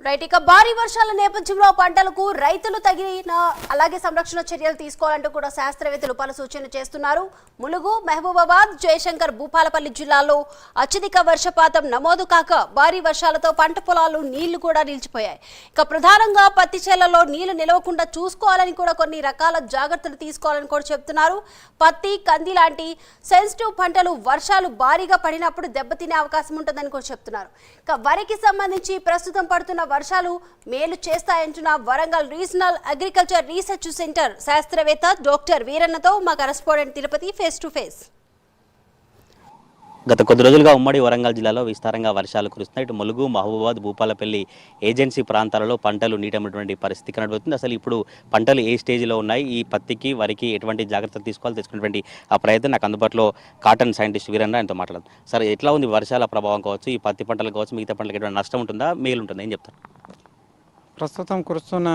Right ఇక భారీ వర్షాల నేపథ్యంలో పంటలకు రైతులు తగిన అలాగే సంరక్షణ చర్యలు తీసుకోవాలంటూ కూడా శాస్త్రవేత్తలు పలు సూచనలు చేస్తున్నారు. ములుగు, మహబూబాబాద్, జయశంకర్, భూపాలపల్లి జిల్లాల్లో అత్యధిక వర్షపాతం నమోదు కాక భారీ వర్షాలతో పంట పొలాలు నీళ్లు కూడా నిలిచిపోయాయి. ఇక ప్రధానంగా పత్తి చేలలో నీళ్లు నిలవకుండా చూసుకోవాలని కూడా కొన్ని రకాల జాగ్రత్తలు తీసుకోవాలని కూడా చెప్తున్నారు. పత్తి, కంది లాంటి సెన్సిటివ్ పంటలు వర్షాలు భారీగా పడినప్పుడు దెబ్బతినే అవకాశం ఉంటుందని కూడా చెప్తున్నారు. ఇక వరికి సంబంధించి ప్రస్తుతం పడుతున్న వర్షాలు మేలు చేస్తాయంటున్న Warangal regional agriculture research centre శాస్త్రవేత్త డాక్టర్ వీరన్నతో మా correspondent Tirupati face to face. గత కొద్ది రోజులుగా ఉమ్మడి వరంగల్ జిల్లాలో విస్తారంగా వర్షాలు కురుస్తున్నాయి. ఇటు ములుగు, మహబూబాబాద్, భూపాలపల్లి ఏజెన్సీ ప్రాంతాలలో పంటలు నీటమైనటువంటి పరిస్థితి కనబడుతుంది. అసలు ఇప్పుడు పంటలు ఏ స్టేజ్లో ఉన్నాయి, ఈ పత్తికి, వరికి ఎటువంటి జాగ్రత్తలు తీసుకోవాలి, తీసుకున్నటువంటి ఆ ప్రయత్నం నాకు అందుబాటులో కాటన్ సైంటిస్ట్ వీరన్న ఆయనతో మాట్లాడదు. సార్, ఎట్లా ఉంది వర్షాల ప్రభావం కావచ్చు, ఈ పత్తి పంటలు కావచ్చు, మిగతా పంటలకు ఎటువంటి నష్టం ఉంటుందా, మేలు ఉంటుందా, ఏం చెప్తారు? ప్రస్తుతం కురుస్తున్న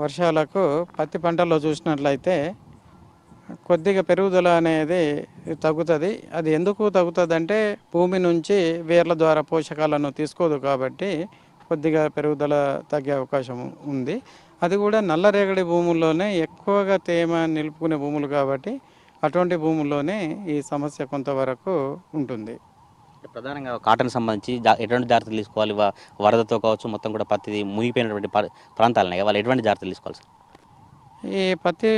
వర్షాలకు పత్తి పంటల్లో చూసినట్లయితే కొద్దిగా పెరుగుదల అనేది తగ్గుతుంది. అది ఎందుకు తగ్గుతుంది అంటే భూమి నుంచి వేర్ల ద్వారా పోషకాలను తీసుకోదు కాబట్టి కొద్దిగా పెరుగుదల తగ్గే అవకాశం ఉంది. అది కూడా నల్లరేగడి భూముల్లోనే ఎక్కువగా తేమ నిలుపుకునే భూములు కాబట్టి అటువంటి భూముల్లోనే ఈ సమస్య కొంతవరకు ఉంటుంది. ప్రధానంగా కాటన్ సంబంధించి ఎటువంటి జాగ్రత్తలు తీసుకోవాలి? వరదతో కావచ్చు, మొత్తం కూడా పత్తి మునిగిపోయినటువంటి ప్రాంతాలు వాళ్ళు ఎటువంటి జాగ్రత్తలు తీసుకోవాలి సార్? ఈ పత్తి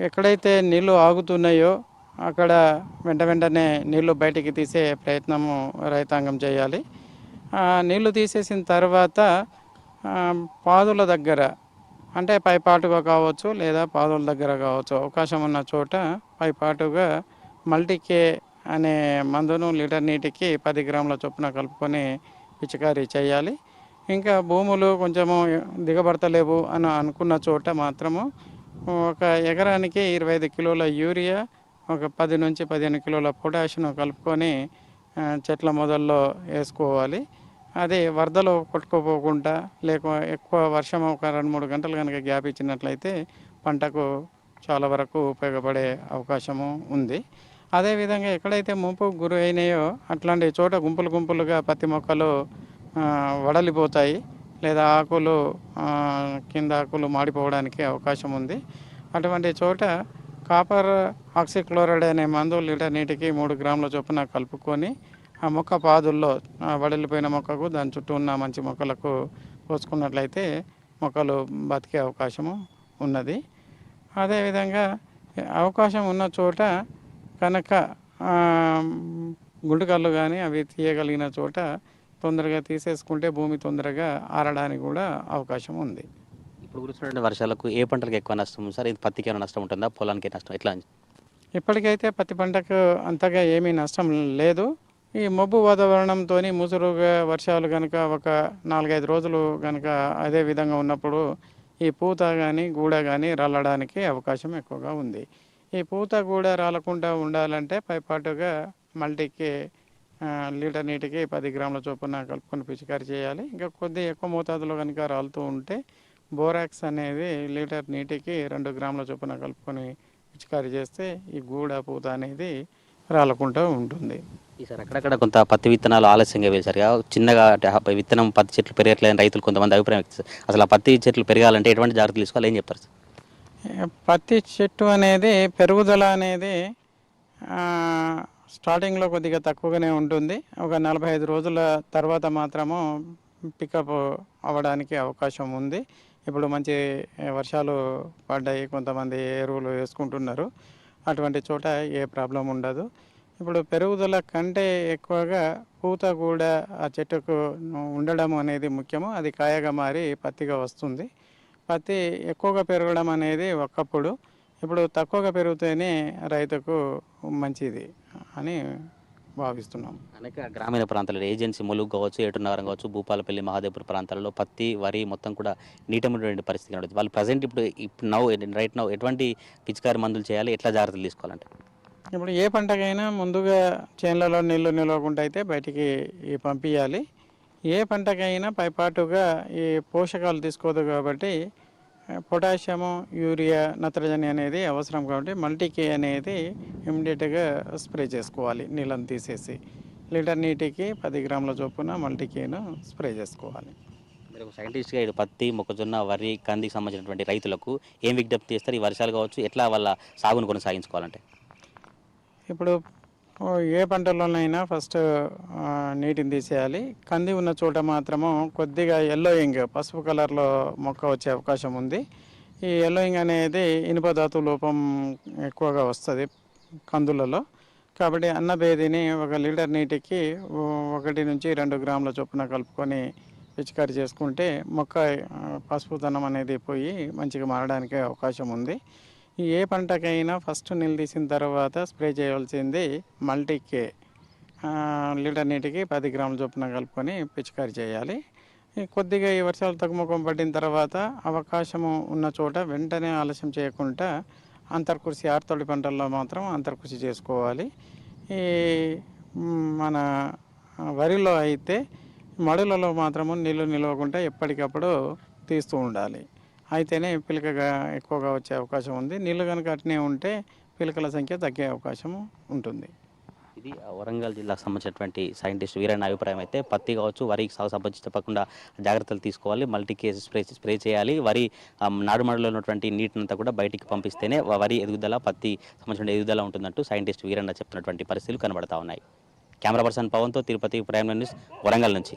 ఎక్కడైతే నీళ్లు ఆగుతున్నాయో అక్కడ వెంటనే నీళ్లు బయటికి తీసే ప్రయత్నము రైతాంగం చేయాలి. నీళ్లు తీసేసిన తర్వాత పాదుల దగ్గర అంటే పైపాటుగా కావచ్చు లేదా పాదుల దగ్గర కావచ్చు, అవకాశం ఉన్న చోట పైపాటుగా మల్టీకే అనే మందును లీటర్ నీటికి 10 గ్రాముల చొప్పున కలుపుకొని పిచికారీ చేయాలి. ఇంకా భూములు కొంచెము దిగబడతలేవు అని అనుకున్న చోట మాత్రము ఒక ఎకరానికి 25 కిలోల యూరియా, ఒక 10 నుంచి 15 కిలోల పొటాషియం కలుపుకొని చెట్ల మొదల్లో వేసుకోవాలి. అది వరదలో కొట్టుకోపోకుండా లేక ఎక్కువ వర్షం ఒక 2-3 గంటలు కనుక గ్యాప్ ఇచ్చినట్లయితే పంటకు చాలా వరకు ఉపయోగపడే అవకాశము ఉంది. అదేవిధంగా ఎక్కడైతే ముంపుకు గురి అయినాయో అట్లాంటి చోట గుంపులుగా పత్తి మొక్కలు వడలిపోతాయి లేదా ఆకులు కింద ఆకులు మాడిపోవడానికి అవకాశం ఉంది. అటువంటి చోట కాపర్ ఆక్సిక్లోరైడ్ అనే మందు లీటర్ నీటికి 3 గ్రాముల చొప్పున కలుపుకొని ఆ మొక్క పాదుల్లో వడలిపోయిన మొక్కకు దాని చుట్టూ ఉన్న మంచి మొక్కలకు పోసుకున్నట్లయితే మొక్కలు బతికే అవకాశము ఉన్నది. అదేవిధంగా అవకాశం ఉన్న చోట కనుక గుంటకల్లు కానీ అవి తీయగలిగిన చోట తొందరగా తీసేసుకుంటే భూమి తొందరగా ఆరడానికి కూడా అవకాశం ఉంది. ఇప్పుడు కురుస్తున్న వర్షాలకు ఏ పంటలకు ఎక్కువ నష్టం సార్? ఇది పత్తికి ఏమైనా నష్టం ఉంటుందా, పొలానికి నష్టం ఎట్లా? ఇప్పటికైతే పత్తి పంటకు అంతగా ఏమీ నష్టం లేదు. ఈ మబ్బు వాతావరణంతో ముసురుగా వర్షాలు కనుక ఒక 4-5 రోజులు కనుక అదే విధంగా ఉన్నప్పుడు ఈ పూత కానీ గూడ కానీ రాలడానికి అవకాశం ఎక్కువగా ఉంది. ఈ పూత గూడ రాలకుండా ఉండాలంటే పైపాటుగా మల్టీకి లీటర్ నీటికి 10 గ్రాముల చొప్పున కలుపుకొని పిచికారీ చేయాలి. ఇంకా కొద్ది ఎక్కువ మోతాదులో కనుక రాలుతూ ఉంటే బోరాక్స్ అనేది లీటర్ నీటికి 2 గ్రాముల చొప్పున కలుపుకొని పిచికారీ చేస్తే ఈ గూడ పూత అనేది రాలకుండా ఉంటుంది. ఈసారి అక్కడక్కడ కొంత పత్తి విత్తనాలు ఆలస్యంగా వేశారు. చిన్నగా విత్తనం పత్తి చెట్లు పెరగట్లేదని రైతులు కొంతమంది అభిప్రాయం వ్యక్తం. అసలు ఆ పత్తి చెట్లు పెరగాలంటే ఎటువంటి జాగ్రత్తలు తీసుకోవాలి, ఏం చెప్తారు సార్? పత్తి చెట్టు అనేది పెరుగుదల అనేది స్టార్టింగ్లో కొద్దిగా తక్కువగానే ఉంటుంది. ఒక 45 రోజుల తర్వాత మాత్రము పికప్ అవ్వడానికి అవకాశం ఉంది. ఇప్పుడు మంచి వర్షాలు పడ్డాయి, కొంతమంది ఎరువులు వేసుకుంటున్నారు. అటువంటి చోట ఏ ప్రాబ్లం ఉండదు. ఇప్పుడు పెరుగుదల కంటే ఎక్కువగా పూత కూడా ఆ చెట్టుకు ఉండడం అనేది ముఖ్యము. అది కాయగా మారి పత్తిగా వస్తుంది. పత్తి ఎక్కువగా పెరగడం అనేది ఒకప్పుడు, ఇప్పుడు తక్కువగా పెరిగితేనే రైతుకు మంచిది అని భావిస్తున్నాం. అనేక గ్రామీణ ప్రాంతాల్లో ఏజెన్సీ ములుగు కావచ్చు, ఏటునగరం కావచ్చు, భూపాలపల్లి, మహాదేవ్పూర్ ప్రాంతాలలో పత్తి, వరి మొత్తం కూడా నీటమైనటువంటి పరిస్థితి ఉంటుంది. వాళ్ళు ప్రజెంట్ ఇప్పుడు రైట్ నౌ ఎటువంటి పిచికారి మందులు చేయాలి, ఎట్లా జాగ్రత్తలు తీసుకోవాలంటే? ఇప్పుడు ఏ పంటకైనా ముందుగా చేన్లలో నీళ్లు నిలవకుండా అయితే బయటికి పంపించాలి. ఏ పంటకైనా పైపాటుగా ఈ పోషకాలు తీసుకోదు కాబట్టి పొటాషియము, యూరియా, నత్రజని అనేది అవసరం కాబట్టి మల్టీకే అనేది ఇమ్మీడియట్గా స్ప్రే చేసుకోవాలి. నీళ్ళని తీసేసి లీటర్ నీటికి 10 గ్రాముల చొప్పున మల్టీకేను స్ప్రే చేసుకోవాలి. మీరు ఒక సైంటిస్ట్గా ఇటు పత్తి మొక్కజొన్న వరి కందికి సంబంధించినటువంటి రైతులకు ఏం విజ్ఞప్తి చేస్తారు? ఈ వర్షాలు కావచ్చు ఎట్లా వాళ్ళ సాగును కొనసాగించుకోవాలంటే? ఇప్పుడు ఏ పంటలోనైనా ఫస్ట్ నీటిని తీసేయాలి. కంది ఉన్న చోట మాత్రము కొద్దిగా ఎల్లోయింగ్ పసుపు కలర్లో మొక్క వచ్చే అవకాశం ఉంది. ఈ ఎల్లోయింగ్ అనేది ఇనుప ధాతు లోపం ఎక్కువగా వస్తుంది కందులలో. కాబట్టి అన్నబేదిని 1 లీటర్ నీటికి 1 నుంచి 2 గ్రాముల చొప్పున కలుపుకొని పిచికారీ చేసుకుంటే మొక్క పసుపుతనం అనేది పోయి మంచిగా మారడానికి అవకాశం ఉంది. ఏ పంటకైనా ఫస్ట్ నీళ్ళు తీసిన తర్వాత స్ప్రే చేయవలసింది మల్టీకే. లీటర్ నీటికి 10 గ్రాముల చొప్పున కలుపుకొని పిచికారీ చేయాలి. కొద్దిగా ఈ వర్షాలు తగ్గుముఖం పడిన తర్వాత అవకాశము ఉన్న చోట వెంటనే ఆలస్యం చేయకుండా అంతర్కృషి ఆరుతడి పంటల్లో మాత్రం అంతర్కృషి చేసుకోవాలి. ఈ మన వరిలో అయితే మడులలో మాత్రము నీళ్లు నిలవకుండా ఎప్పటికప్పుడు తీస్తూ ఉండాలి. అయితేనే పిలకగా ఎక్కువగా వచ్చే అవకాశం ఉంది. నీళ్లు కనుక అట్నే ఉంటే పిలకల సంఖ్య తగ్గే అవకాశం ఉంటుంది. ఇది వరంగల్ జిల్లాకు సంబంధించినటువంటి సైంటిస్ట్ వీరన్న అభిప్రాయం. అయితే పత్తి కావచ్చు వరికి సాగు సంబంధించి తప్పకుండా జాగ్రత్తలు తీసుకోవాలి. మల్టీ కేసు స్ప్రే చేయాలి. వరి నాడుమడిలో ఉన్నటువంటి నీటినంతా కూడా బయటికి పంపిస్తేనే వరి ఎదుగుదల పత్తి సంబంధించిన ఎదుగుదల ఉంటుందంటూ సైంటిస్ట్ వీరన్న చెప్తున్నటువంటి పరిస్థితులు కనబడతా ఉన్నాయి. కెమెరా పర్సన్ పవన్తో తిరుపతి ప్రైమ్ న్యూస్ వరంగల్ నుంచి.